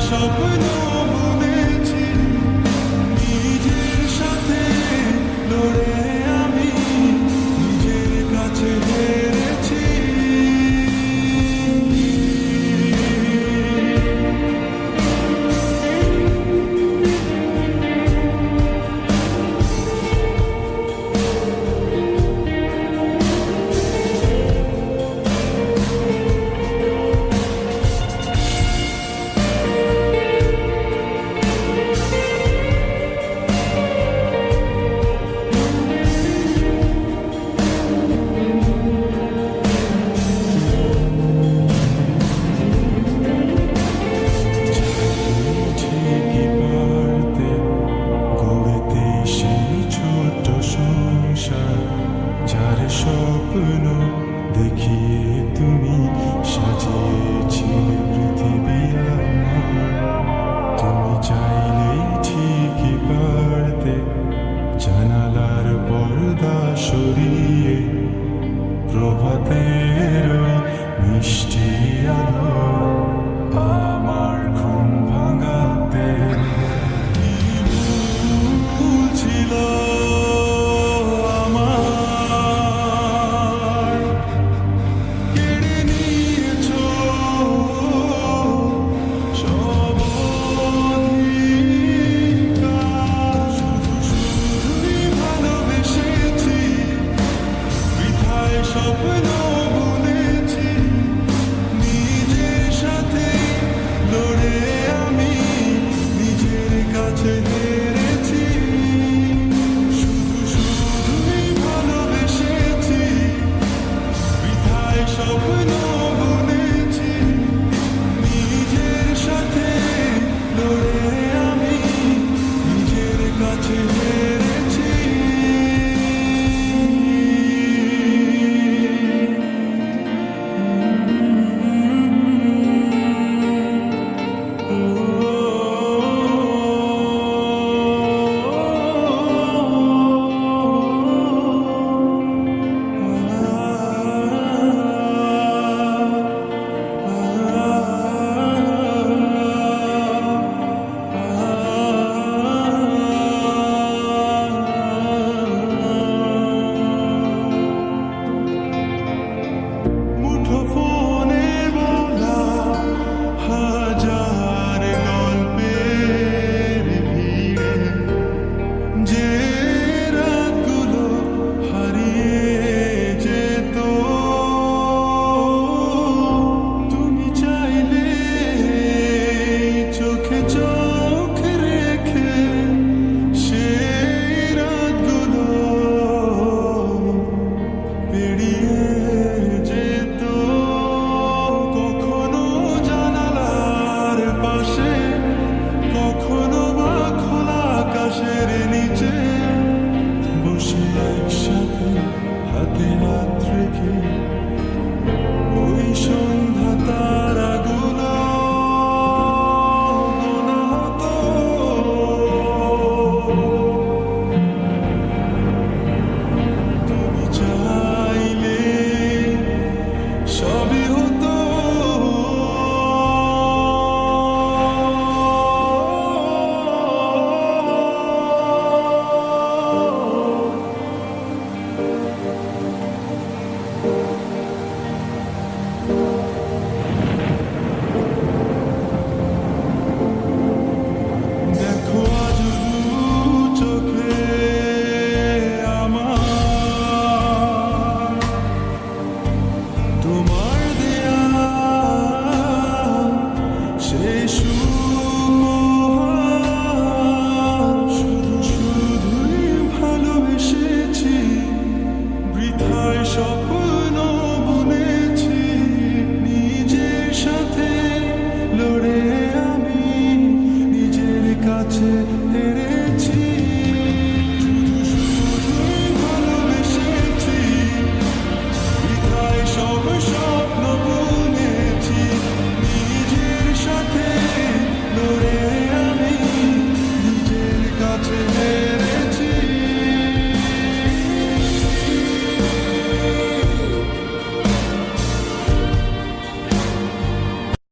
স্বপ্ন বুনেছি, নিজের সাথে লড়ে আমি নিজের কাছে হেরেছি। যার স্বপ্ন দেখিয়ে তুমি সাজিয়েছিলে পৃথিবী আমার, তুমি চাইলেই ঠিকই পারতে জানালার পর্দা সরিয়ে প্রভাতের ওই মিষ্টি আলো আমার ঘুম ভাঙাতে। ছিল স্বপ্ন বুনেছি, নিজের সাথে লড়ে আমি নিজের কাছে হেরেছি। শুধুই ভালোবেসেছি, বৃথায় স্বপ্ন বুনেছি, নিজের সাথে লড়ে আমি নিজের কাছে হেরেছি। হাতে হাত রেখে ওই সন্ধ্যা তারাগুলো গোনা হতো। তুমি চাইলে সবই হতো। স্বপ্ন বুনেছি, নিজের সাথে লড়ে আমি নিজের কাছে হেরেছি। শুধুই ভালোবেসেছি, বৃথায় সব স্বপ্ন বুনেছি, নিজের সাথে লড়ে আমি নিজের কাছে